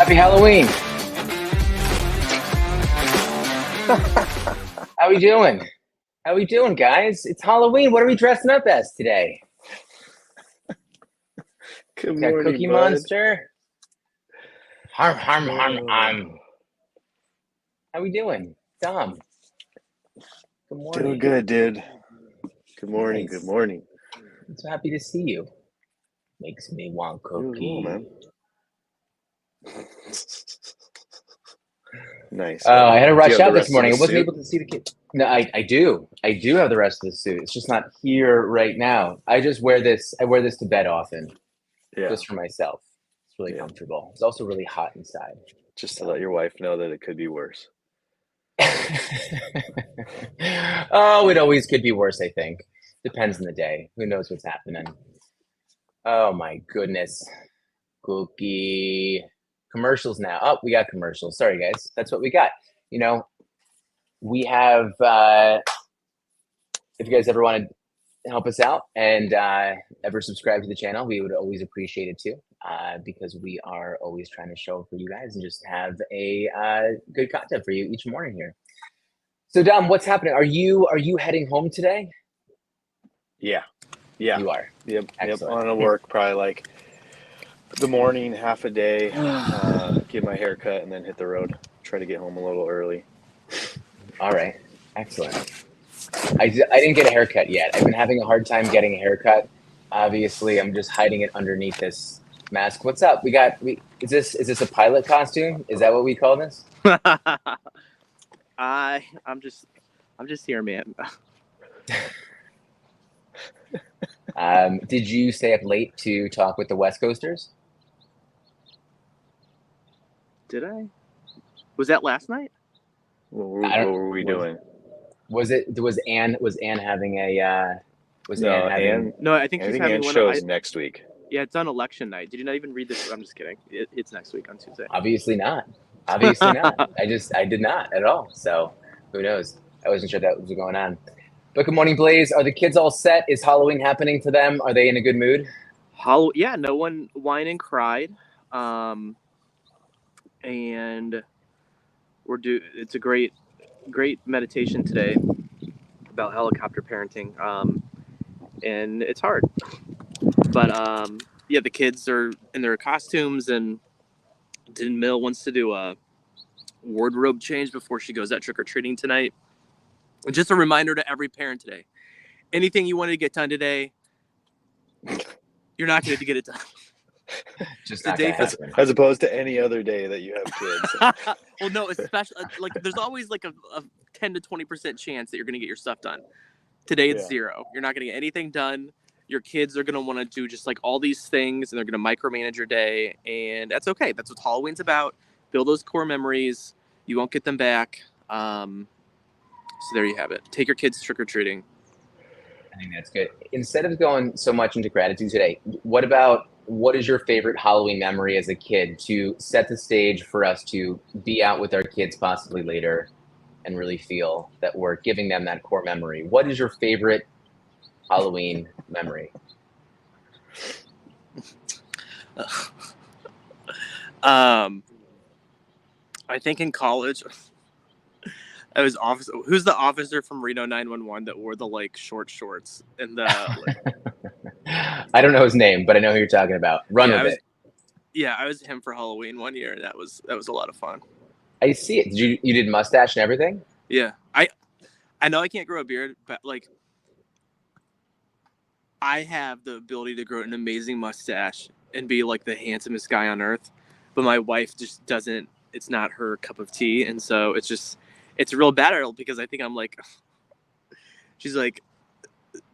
Happy Halloween. How we doing? How we doing, guys? It's Halloween. What are we dressing up as today? Good We got morning, Cookie bud. Monster. Harm. How we doing? Dom. Good morning. Doing good, dude. Good morning. Nice. Good morning. I'm so happy to see you. Makes me want cookie. You as well, man. Nice. I had to rush have out the this rest of morning. the I wasn't suit? able to see the kid. No, I do. I do have the rest of the suit. It's just not here right now. I just wear this. I wear this to bed often, Yeah. just for myself. It's really comfortable. It's also really hot inside. Just to let your wife know that it could be worse. Oh, it always could be worse, I think. Depends on the day. Who knows what's happening? Oh my goodness. Cookie. Commercials now. Oh, we got commercials. Sorry, guys. That's what we got. You know, we have, if you guys ever want to help us out and ever subscribe to the channel, we would always appreciate it too, because we are always trying to show for you guys and just have a good content for you each morning here. So Dom, what's happening? Are you heading home today? Yeah. You are. Yep. Excellent. On to work probably like the morning, half a day, get my hair cut, and then hit the road. Try to get home a little early. All right. Excellent. I didn't get a haircut yet. I've been having a hard time getting a haircut. Obviously, I'm just hiding it underneath this mask. What's up? Is this a pilot costume? Is that what we call this? I'm just here, man. Did you stay up late to talk with the West Coasters? Did I? Was that last night? What were we doing? Was Anne having a No, I think she's having Ann one. shows next week. Yeah, it's on election night. Did you not even read this? I'm just kidding. It's next week on Tuesday. Obviously not. I did not at all. So who knows? I wasn't sure that was going on. But good morning, Blaze. Are the kids all set? Is Halloween happening for them? Are they in a good mood? Yeah, no one whined and cried. And it's a great meditation today about helicopter parenting. And it's hard. But yeah, the kids are in their costumes, and Mill wants to do a wardrobe change before she goes out trick-or-treating tonight. Just a reminder to every parent today. Anything you wanted to get done today, you're not going to get it done. Just not gonna happen. As opposed to any other day that you have kids. Well, no, especially like there's always like a 10 to 20% chance that you're going to get your stuff done. Today it's 0. You're not going to get anything done. Your kids are going to want to do just like all these things, and they're going to micromanage your day, and that's okay. That's what Halloween's about. Build those core memories. You won't get them back. So there you have it. Take your kids trick-or-treating. I think that's good. Instead of going so much into gratitude today, what is your favorite Halloween memory as a kid to set the stage for us to be out with our kids possibly later and really feel that we're giving them that core memory? What is your favorite Halloween memory? I think in college, I was who's the officer from Reno 911 that wore the like short shorts and the I don't know his name, but I know who you're talking about. Run with it. Yeah, I was him for Halloween one year. That was a lot of fun. I see it. You did mustache and everything? Yeah. I know I can't grow a beard, but like I have the ability to grow an amazing mustache and be like the handsomest guy on earth, but my wife just doesn't. It's not her cup of tea, and so it's a real battle because I think I'm like, she's like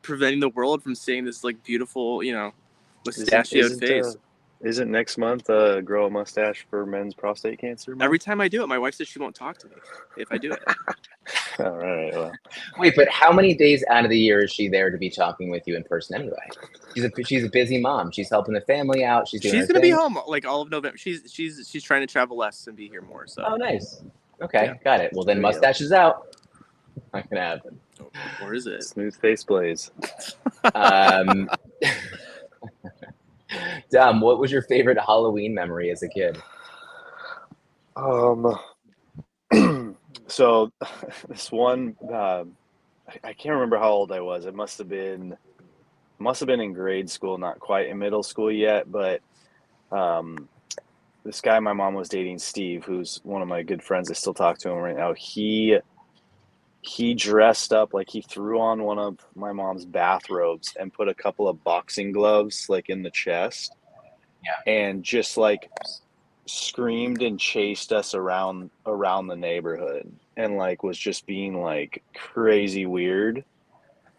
preventing the world from seeing this like beautiful, mustachioed face. Isn't next month grow a mustache for men's prostate cancer month? Every time I do it, my wife says she won't talk to me if I do it. All right. Well. Wait, but how many days out of the year is she there to be talking with you in person anyway? She's a busy mom. She's helping the family out. She's gonna be home like all of November. She's trying to travel less and be here more. So. Oh, nice. Okay, yeah. Got it. Well, then mustache is out. Not gonna happen. Or is it? Smooth face Blaze. Dom, what was your favorite Halloween memory as a kid? Um, so this one, I can't remember how old I was. It must have been in grade school, not quite in middle school yet. But um, this guy my mom was dating, Steve, who's one of my good friends. I still talk to him right now. He dressed up like he threw on one of my mom's bathrobes and put a couple of boxing gloves like in the chest, Yeah. and just like screamed and chased us around the neighborhood, and like was just being like crazy weird.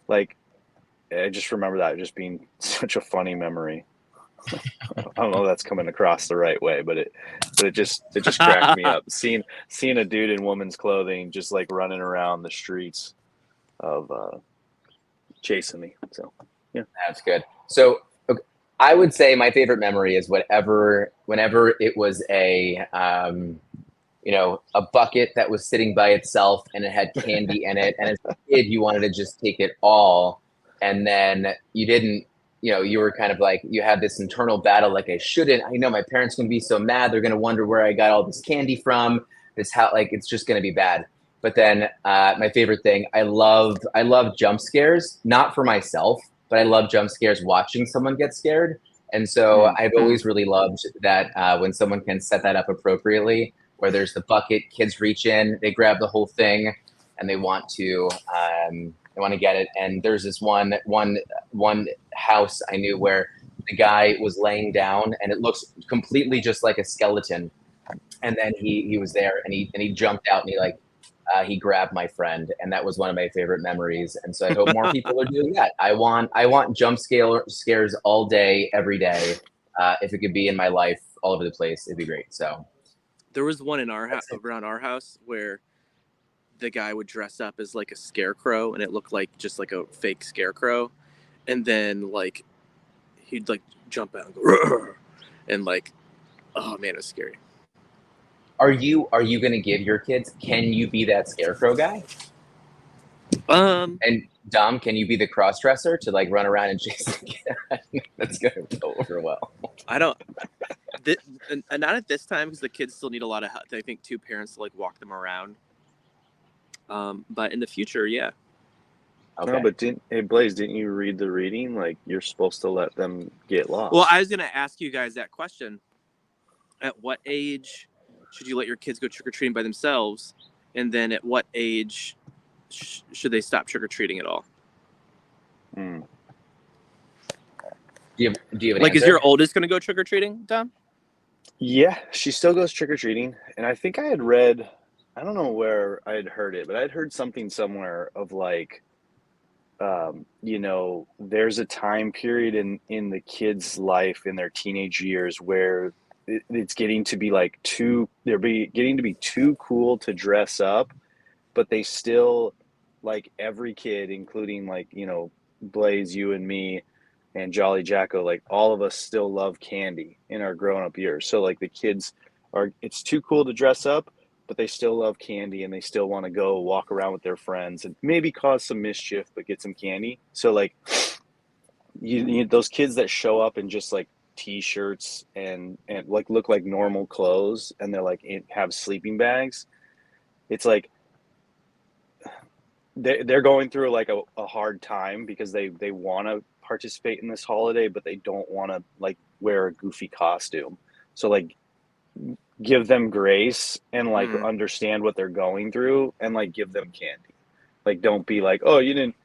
Like, I just remember that just being such a funny memory. I don't know if that's coming across the right way, but it just cracked me up seeing a dude in woman's clothing just like running around the streets of chasing me. So yeah. That's good. So okay, I would say my favorite memory is whenever it was a bucket that was sitting by itself and it had candy in it. And as a kid, you wanted to just take it all. And then you didn't, you were kind of like, you had this internal battle, like I shouldn't, I know my parents going to be so mad. They're going to wonder where I got all this candy from, like, it's just going to be bad. But then my favorite thing, I love jump scares, not for myself, but I love jump scares watching someone get scared. And so I've always really loved that when someone can set that up appropriately, where there's the bucket, kids reach in, they grab the whole thing, and they want to get it. And there's this one house I knew where the guy was laying down, and it looks completely just like a skeleton. And then he was there, and he jumped out, and he grabbed my friend, and that was one of my favorite memories. And so I hope more people are doing that. I want jump scares all day, every day. If it could be in my life all over the place, it'd be great. So. There was one in our house, around our house, where the guy would dress up as like a scarecrow, and it looked like just like a fake scarecrow, and then like he'd like jump out and go, "Rrr!" And like, oh man, it was scary. Are you gonna give your kids? Can you be that scarecrow guy? And Dom, can you be the cross dresser to like run around and chase the kid? That's gonna go over well. I don't. And not at this time, because the kids still need a lot of help. I think two parents to like walk them around. But in the future, yeah. Okay. No, but Blaze, didn't you read the reading? Like, you're supposed to let them get lost. Well, I was gonna ask you guys that question. At what age should you let your kids go trick-or-treating by themselves? And then at what age should they stop trick-or-treating at all? Do you have an like, answer? Is your oldest going to go trick-or-treating, Tom? Yeah, she still goes trick-or-treating. And I think I had read, I don't know where I had heard it, but I'd heard something somewhere of like, there's a time period in the kid's life in their teenage years where it's getting to be like getting to be too cool to dress up, but they still, like every kid, including like, Blaze, you and me, and Jolly Jacko, like all of us still love candy in our grown-up years. So like the kids it's too cool to dress up, but they still love candy, and they still want to go walk around with their friends and maybe cause some mischief, but get some candy. So like you those kids that show up in just like t-shirts and like look like normal clothes, and they're like have sleeping bags, it's like they're going through like a hard time because they want to participate in this holiday, but they don't want to like wear a goofy costume. So like give them grace and like understand what they're going through, and like give them candy. Like, don't be like, oh, you didn't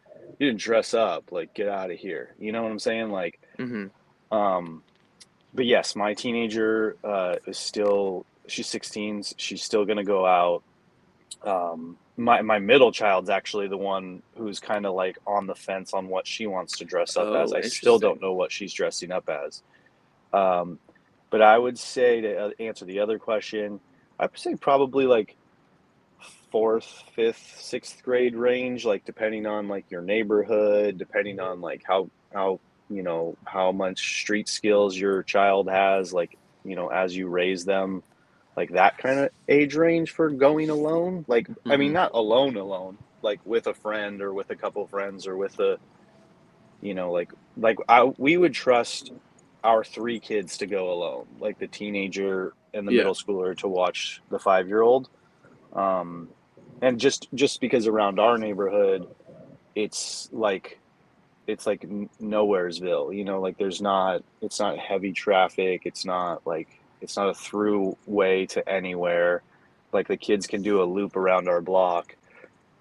dress up, like get out of here. You know what I'm saying? Like, but yes, my teenager she's 16. She's still gonna go out. My middle child's actually the one who's kind of like on the fence on what she wants to dress up as. I still don't know what she's dressing up as. But I would say, to answer the other question, I would say probably like 4th, 5th, 6th grade range, like depending on like your neighborhood, depending on like how much street skills your child has, like, as you raise them, like that kind of age range for going alone. Like, I mean, not alone, like with a friend or with a couple of friends or with we would trust our 3 kids to go alone. Like the teenager and the middle schooler to watch the 5-year-old. And just because around our neighborhood, it's like nowheresville, you know, like it's not heavy traffic. It's not a through way to anywhere. Like the kids can do a loop around our block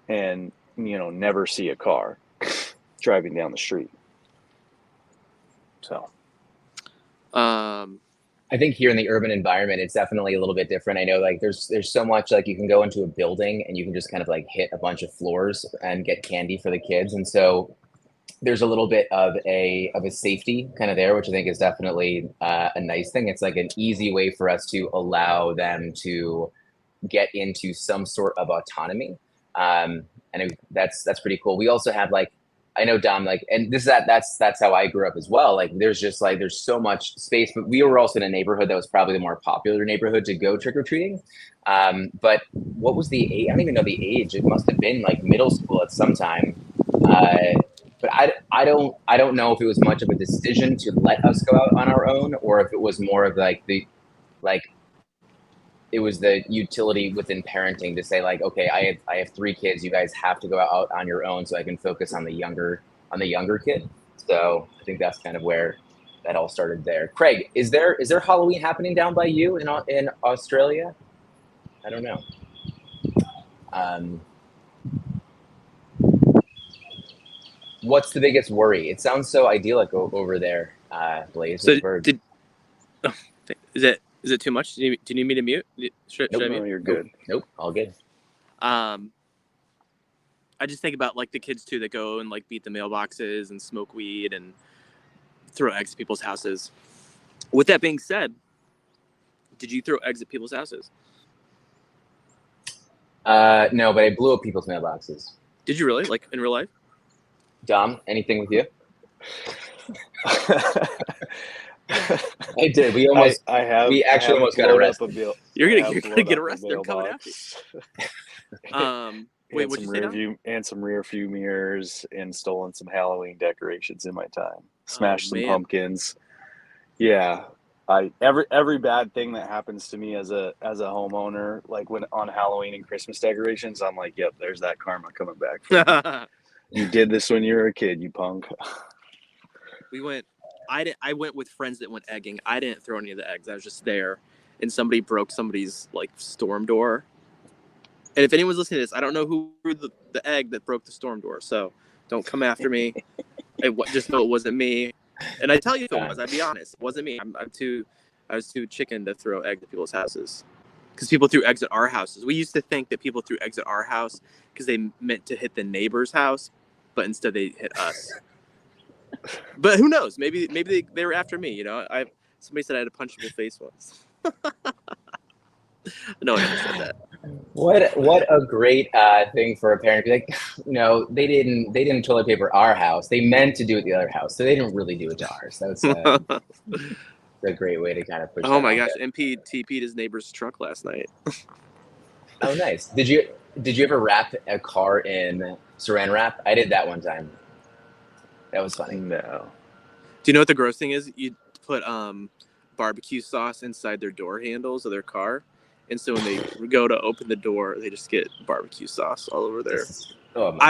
and, you know, never see a car driving down the street. So, I think here in the urban environment, it's definitely a little bit different. I know like there's so much, like you can go into a building and you can just kind of like hit a bunch of floors and get candy for the kids. And so there's a little bit of a safety kind of there, which I think is definitely a nice thing. It's like an easy way for us to allow them to get into some sort of autonomy. And that's pretty cool. We also have like, I know Dom, like, and that's how I grew up as well. Like there's so much space, but we were also in a neighborhood that was probably the more popular neighborhood to go trick-or-treating. But what was the age? I don't even know the age. It must have been like middle school at some time. But I don't know if it was much of a decision to let us go out on our own, or if it was more of like it was the utility within parenting to say like, okay, I have 3 kids. You guys have to go out on your own so I can focus on the younger kid. So I think that's kind of where that all started there. Craig, is there Halloween happening down by you in Australia? I don't know. What's the biggest worry? It sounds so idyllic over there, Blaze. So is it too much? Do you need me to mute? Should nope, I mute? no, you're good. Nope, all good. I just think about like the kids too that go and like beat the mailboxes and smoke weed and throw eggs at people's houses. With that being said, did you throw eggs at people's houses? No, but I blew up people's mailboxes. Did you really? Like in real life? Dom, anything with you? I did. We almost. We actually almost got arrested. You're gonna get arrested. They're coming after you. Wait, what'd you say? And some rear view mirrors, and stolen some Halloween decorations in my time. Smashed some pumpkins. Yeah, every bad thing that happens to me as a homeowner, like when on Halloween and Christmas decorations, I'm like, yep, there's that karma coming back for you. You did this when you were a kid, you punk. I went with friends that went egging. I didn't throw any of the eggs. I was just there, and somebody broke somebody's like storm door. And if anyone's listening to this, I don't know who threw the egg that broke the storm door, so don't come after me. Just know it wasn't me. And I tell you if it was, I'd be honest, it wasn't me. I was too chicken to throw eggs at people's houses. Because people threw eggs at our houses. We used to think that people threw eggs at our house because they meant to hit the neighbor's house, but instead they hit us. But who knows? Maybe they were after me. You know, somebody said I had a punchable face once. No one ever said that. What a great thing for a parent to be like, no, they didn't toilet paper our house. They meant to do it the other house, so they didn't really do it to ours. That's a great way to kind of push. Oh my gosh, MP TP'd his neighbor's truck last night. Oh, nice. Did you ever wrap a car in saran wrap? I did that one time. That was funny. No. Do you know what the gross thing is? You put barbecue sauce inside their door handles of their car. And so when they go to open the door, they just get barbecue sauce all over there.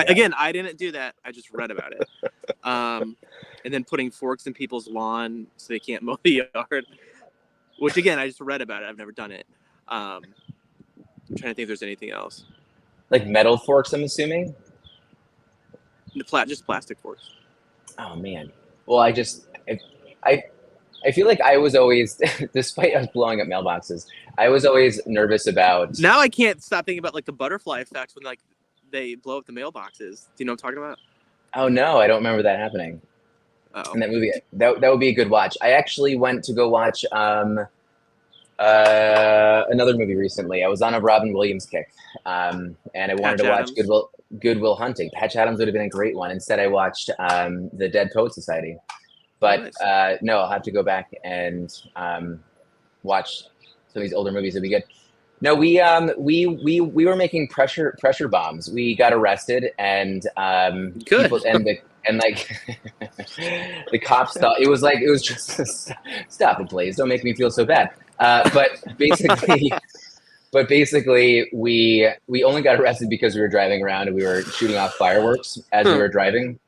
Again, I didn't do that. I just read about it. And then putting forks in people's lawn so they can't mow the yard. Which, again, I just read about it. I've never done it. I'm trying to think if there's anything else. Like metal forks, I'm assuming? Just plastic forks. Oh, man. Well, I feel like I was always, despite us blowing up mailboxes, I was always nervous about. Now I can't stop thinking about like the butterfly effect when like they blow up the mailboxes. Do you know what I'm talking about? Oh no, I don't remember that happening. Uh-oh. In that movie, that would be a good watch. I actually went to go watch another movie recently. I was on a Robin Williams kick, and I wanted to watch Good Will Hunting. Patch Adams would have been a great one. Instead, I watched The Dead Poet Society. But no, I'll have to go back and watch some of these older movies. It'd be good. No, we were making pressure bombs. We got arrested, and good. People, and like the cops thought it was just stop it, please. Don't make me feel so bad. But basically, we only got arrested because we were driving around and we were shooting off fireworks as we were driving.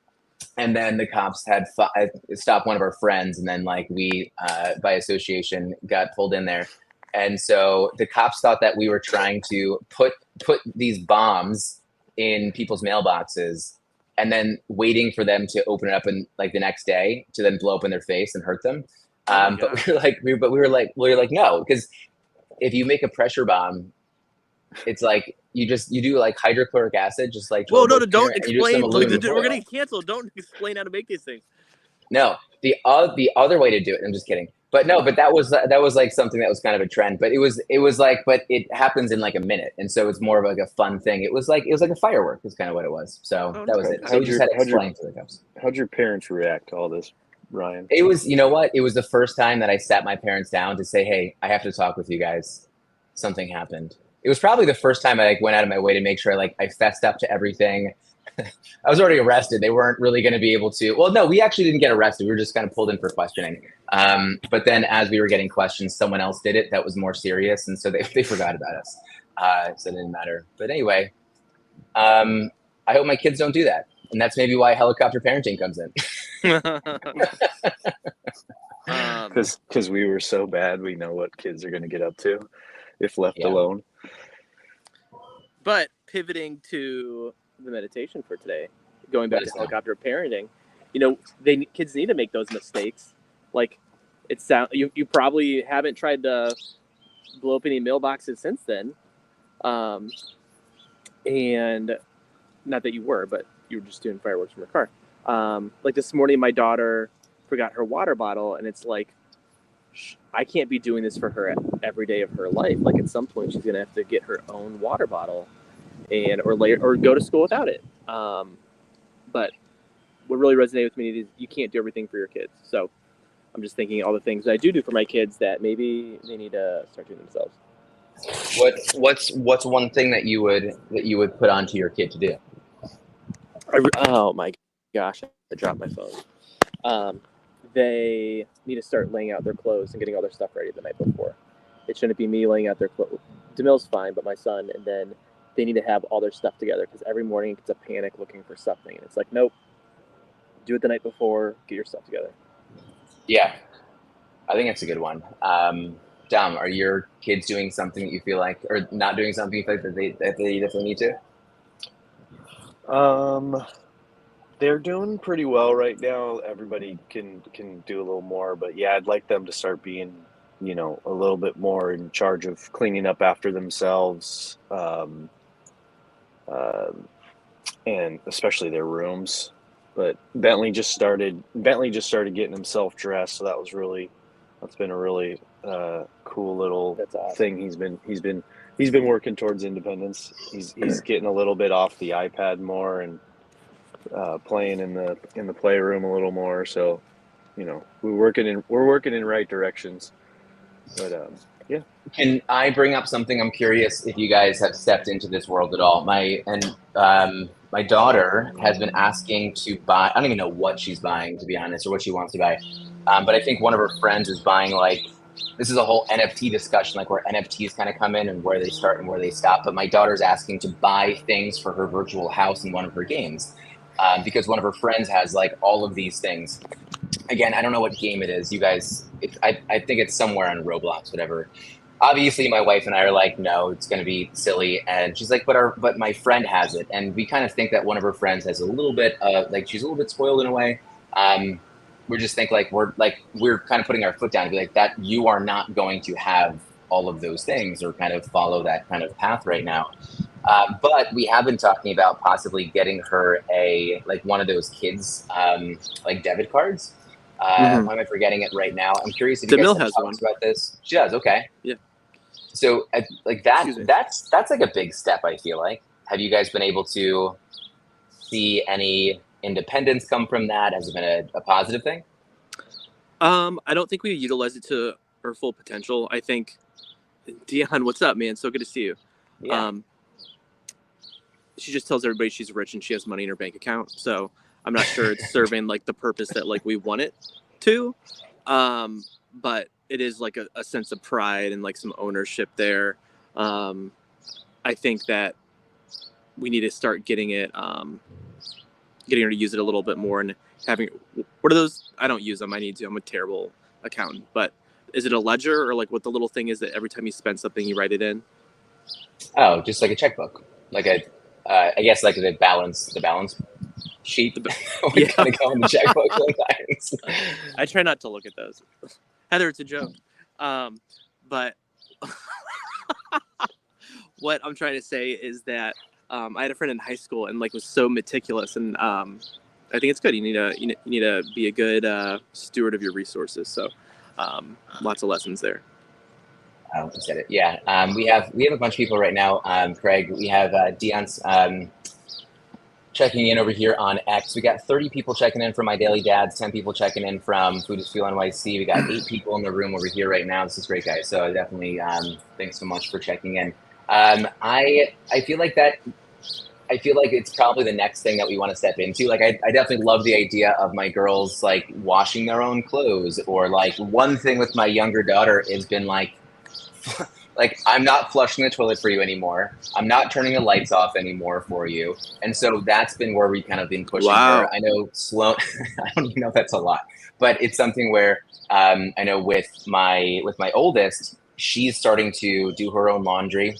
And then the cops had stopped one of our friends, and then like we, by association, got pulled in there. And so the cops thought that we were trying to put these bombs in people's mailboxes, and then waiting for them to open it up and like the next day to then blow up in their face and hurt them. But we were like, no, because if you make a pressure bomb, it's like you do like hydrochloric acid, just like Well, no, don't explain. explain. We're gonna get canceled. Don't explain how to make these things. No, the other way to do it. I'm just kidding. But no, but that was like something that was kind of a trend. But it was like, but it happens in like a minute, and so it's more of like a fun thing. It was like a firework. Is kind of what it was. So that was it. So we just had to explain to the cops. How'd your parents react to all this, Ryan? It was, you know what? It was the first time that I sat my parents down to say, "Hey, I have to talk with you guys. Something happened." It was probably the first time I like went out of my way to make sure like I fessed up to everything. I was already arrested. They weren't really going to be able to. Well, no, we actually didn't get arrested. We were just kind of pulled in for questioning. But then as we were getting questions, someone else did it that was more serious, and so they forgot about us. So it didn't matter. But anyway, I hope my kids don't do that, and that's maybe why helicopter parenting comes in. Because we were so bad, we know what kids are going to get up to if left alone. But pivoting to the meditation for today, going back to helicopter parenting, you know, kids need to make those mistakes. Like, you probably haven't tried to blow up any mailboxes since then, and not that you were, but you were just doing fireworks from your car. Like this morning, my daughter forgot her water bottle, and it's like, I can't be doing this for her every day of her life. Like at some point, she's gonna have to get her own water bottle, or go to school without it. But what really resonated with me is you can't do everything for your kids. So I'm just thinking all the things that I do for my kids that maybe they need to start doing themselves. What's one thing that you would put onto your kid to do? Oh my gosh, I dropped my phone. They need to start laying out their clothes and getting all their stuff ready the night before. It shouldn't be me laying out their clothes. DeMille's fine, but my son, and then they need to have all their stuff together because every morning it's a panic looking for something. And it's like, nope, do it the night before, get your stuff together. Yeah, I think that's a good one. Dom, are your kids doing something that you feel like, or not doing something you feel like that they definitely need to? They're doing pretty well right now. Everybody can do a little more, but yeah, I'd like them to start being, you know, a little bit more in charge of cleaning up after themselves, and especially their rooms. But Bentley just started getting himself dressed, so that's been a really cool little thing. He's been working towards independence. He's getting a little bit off the iPad more and playing in the playroom a little more. So, you know, we're working in right directions. But yeah. Can I bring up something? I'm curious if you guys have stepped into this world at all. My daughter has been asking to buy. I don't even know what she's buying, to be honest, or what she wants to buy. But I think one of her friends is buying, like, this is a whole NFT discussion, like where NFTs kind of come in and where they start and where they stop. But my daughter's asking to buy things for her virtual house in one of her games, because one of her friends has like all of these things. Again, I don't know what game it is. You guys, I think it's somewhere on Roblox, whatever. Obviously, my wife and I are like, no, it's going to be silly. And she's like, but my friend has it. And we kind of think that one of her friends has a little bit, like she's a little bit spoiled in a way. We just think like we're kind of putting our foot down to be like, that you are not going to have all of those things or kind of follow that kind of path right now. But we have been talking about possibly getting her one of those kids like debit cards. Why am I forgetting it right now? I'm curious if you guys have talked about this. She does. Okay. Yeah. So like that's like a big step, I feel like. Have you guys been able to see any independence come from that? Has it been a positive thing? I don't think we utilized it to our full potential. I think, Dion, what's up, man? So good to see you. Yeah. She just tells everybody she's rich and she has money in her bank account. So I'm not sure it's serving like the purpose that like we want it to. But it is like a sense of pride and like some ownership there. I think that we need to start getting her to use it a little bit more and having, what are those? I don't use them. I need to. I'm a terrible accountant, but is it a ledger or like what the little thing is that every time you spend something, you write it in? Oh, just like a checkbook, like I guess like the balance sheet. Yeah. Kind of call in the checkbook sometimes. I try not to look at those. Heather, it's a joke. But what I'm trying to say is that I had a friend in high school and like was so meticulous, and I think it's good. You need to be a good steward of your resources. So lots of lessons there. I said it. Yeah. We have a bunch of people right now. Craig, we have Dion's checking in over here on X. We got 30 people checking in from My Daily Dads, 10 people checking in from Food is Fuel NYC. We got 8 people in the room over here right now. This is great, guys. So definitely thanks so much for checking in. I feel like it's probably the next thing that we want to step into. Like I definitely love the idea of my girls like washing their own clothes, or like one thing with my younger daughter has been like I'm not flushing the toilet for you anymore. I'm not turning the lights off anymore for you. And so that's been where we kind of been pushing her. I know Sloan, I don't even know if that's a lot, but it's something where I know with my oldest, she's starting to do her own laundry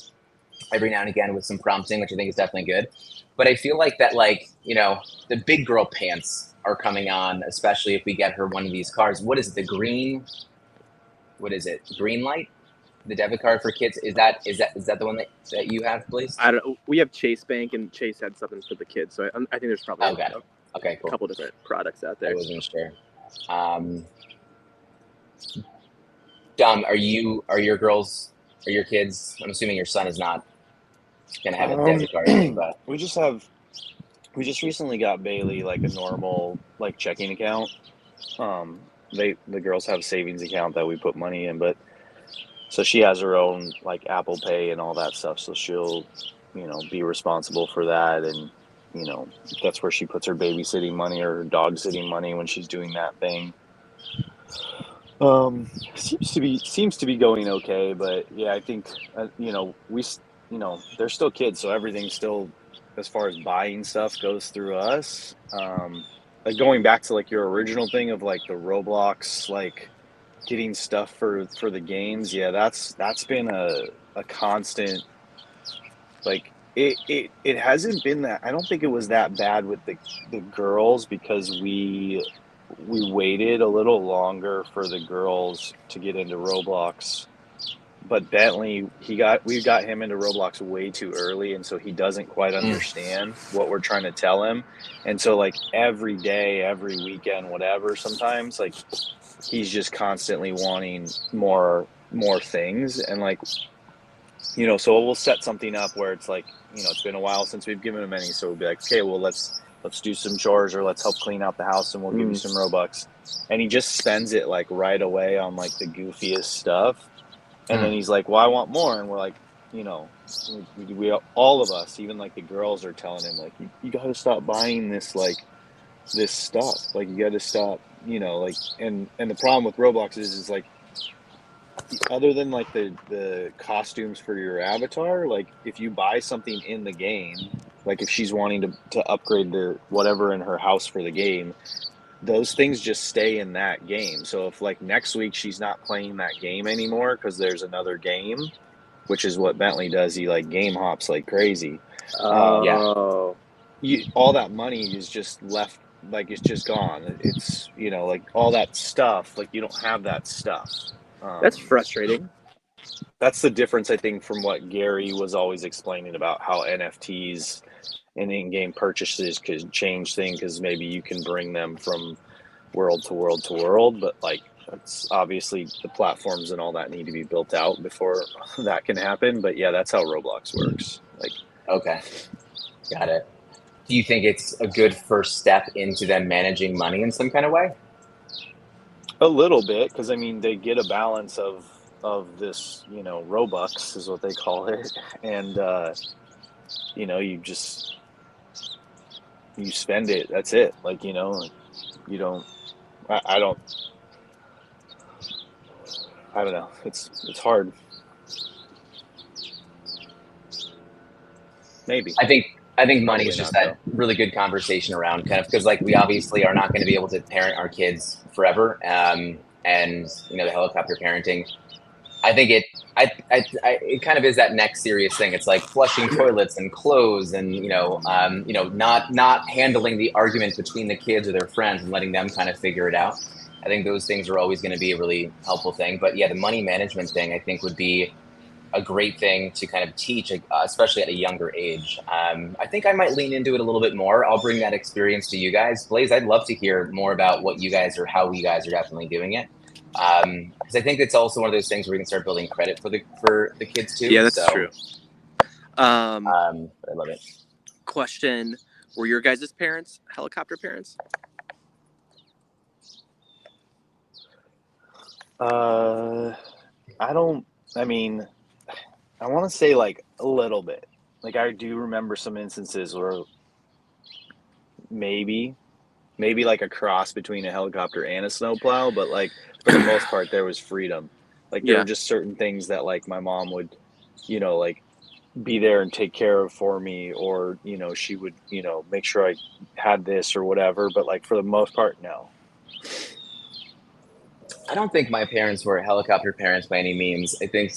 every now and again with some prompting, which I think is definitely good. But I feel like that, like, you know, the big girl pants are coming on, especially if we get her one of these cards. What is it? The green? What is it? Green light? The debit card for kids? Is that the one that you have, please? I don't. We have Chase Bank, and Chase had something for the kids, so I think there's probably Okay, cool. a couple different products out there. I wasn't sure. Dom, are your kids? I'm assuming your son is not gonna have a debit card, but we just recently got Bailey like a normal like checking account. The girls have a savings account that we put money in, but so she has her own like Apple Pay and all that stuff. So she'll, you know, be responsible for that, and you know that's where she puts her babysitting money or her dog sitting money when she's doing that thing. Seems to be going okay, but yeah, I think you know they're still kids, so everything still, as far as buying stuff goes through us. Like going back to like your original thing of like the Roblox, like getting stuff for the games. Yeah, that's been a constant. Like it hasn't been that. I don't think it was that bad with the girls because we waited a little longer for the girls to get into Roblox. But Bentley, we got him into Roblox way too early, and so he doesn't quite understand what we're trying to tell him. And so like every day, every weekend, whatever, sometimes like he's just constantly wanting more things. And like, you know, so we'll set something up where it's like, you know, it's been a while since we've given him any, so we'll be like, okay, well let's do some chores, or let's help clean out the house, and we'll give you some Robux. And he just spends it like right away on like the goofiest stuff. And then he's like, well, I want more. And we're like, you know, we all of us, even like the girls, are telling him like, you got to stop buying this, like this stuff. Like you got to stop, you know, like, and the problem with Roblox is like, other than like the costumes for your avatar, like if you buy something in the game, like if she's wanting to upgrade the whatever in her house for the game, those things just stay in that game. So if like next week she's not playing that game anymore because there's another game, which is what Bentley does, he like game hops like crazy. All that money is just left, like it's just gone. It's, you know, like all that stuff, like you don't have that stuff. That's frustrating. That's the difference, I think, from what Gary was always explaining about how NFTs and in-game purchases could change things, because maybe you can bring them from world to world to world, but like it's obviously the platforms and all that need to be built out before that can happen. But yeah, that's how Roblox works. Like, okay, got it. Do you think it's a good first step into them managing money in some kind of way? a little bit, because I mean they get a balance of this, you know, Robux is what they call it, and you know, you spend it. That's it. Like, you know, you don't. I don't. I don't know. It's hard. Maybe. I think money is Probably just not, that though. really good conversation around kind of because like we obviously are not going to be able to parent our kids forever, and you know the helicopter parenting. I think it kind of is that next serious thing. It's like flushing toilets and clothes, and not handling the argument between the kids or their friends and letting them kind of figure it out. I think those things are always going to be a really helpful thing. But yeah, the money management thing I think would be a great thing to kind of teach, especially at a younger age. I think I might lean into it a little bit more. I'll bring that experience to you guys. Blaze, I'd love to hear more about what you guys or how you guys are definitely doing it. Because I think it's also one of those things where we can start building credit for the kids too. Yeah, that's so, true. But I love it. Question: were your guys' parents helicopter parents? I mean, I want to say like a little bit. Like I do remember some instances where maybe like a cross between a helicopter and a snowplow, but like for the most part there was freedom. Like there were just certain things that like my mom would, like be there and take care of for me, or she would make sure I had this or whatever, but like for the most part, no. I don't think my parents were helicopter parents by any means. I think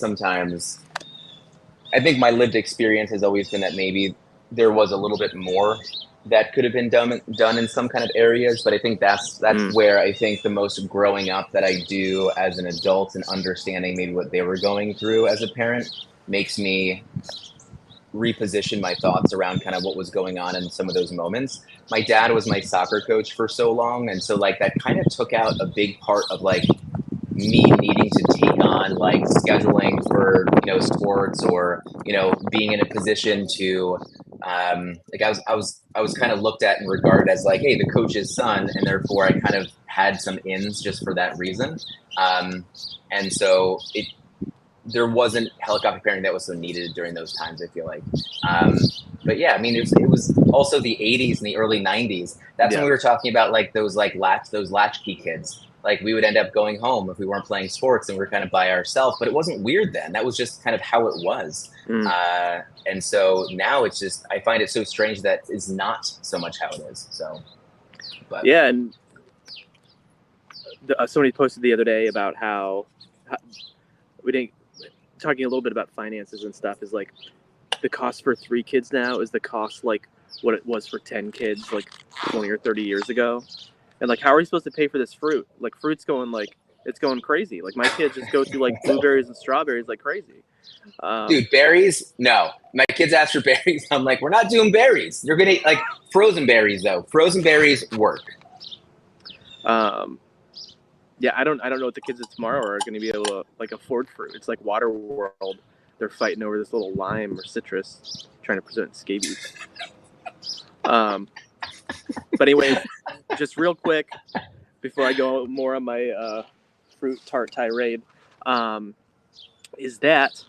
my lived experience has always been that maybe there was a little bit more that could have been done in some kind of areas, but I think that's where I think the most growing up that I do as an adult and understanding maybe what they were going through as a parent makes me reposition my thoughts around kind of what was going on in some of those moments. My dad was my soccer coach for so long, and so like that kind of took out a big part of like me needing to take on like scheduling for sports, or being in a position to like I was kind of looked at and regarded as like, hey, the coach's son, and therefore I kind of had some ins just for that reason. And so there wasn't helicopter parenting that was so needed during those times, I feel like. But yeah, I mean, it was also the 80s and the early 90s. That's when we were talking about like those latchkey kids. Like we would end up going home if we weren't playing sports and we were kind of by ourselves, but it wasn't weird then. That was just kind of how it was. And so now it's just, I find it so strange that is not so much how it is. So, but yeah. And somebody posted the other day about how we didn't, talking a little bit about finances and stuff, is like the cost for 3 kids now is the cost like what it was for 10 kids like 20 or 30 years ago. And like, how are we supposed to pay for this fruit? Like fruit's going like, it's going crazy. Like my kids just go through like blueberries and strawberries like crazy. Dude, berries? No. My kids ask for berries. I'm like, we're not doing berries. You're gonna like frozen berries though. Frozen berries work. Yeah, I don't know what the kids of tomorrow are going to be able to like afford fruit. It's like Water World. They're fighting over this little lime or citrus, trying to present scabies. But anyways, just real quick before I go more on my fruit tart tirade, is that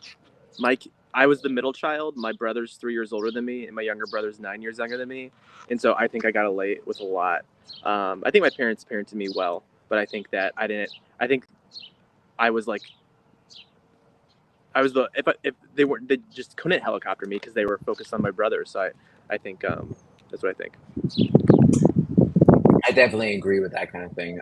I was the middle child. My brother's 3 years older than me, and my younger brother's 9 years younger than me, and so I think I got away with a lot. I think my parents parented me well. But I think that I didn't. I think I was like, if they just couldn't helicopter me because they were focused on my brother. So I think that's what I think. I definitely agree with that kind of thing.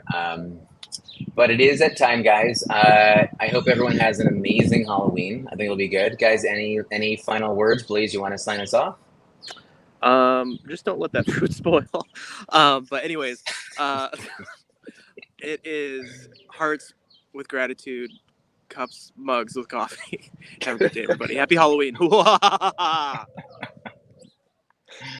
But it is that time, guys. I hope everyone has an amazing Halloween. I think it'll be good, guys. Any final words, Blaze? You want to sign us off? Just don't let that fruit spoil. But anyways, it is hearts with gratitude, cups, mugs with coffee. Have a good day, everybody. Happy Halloween.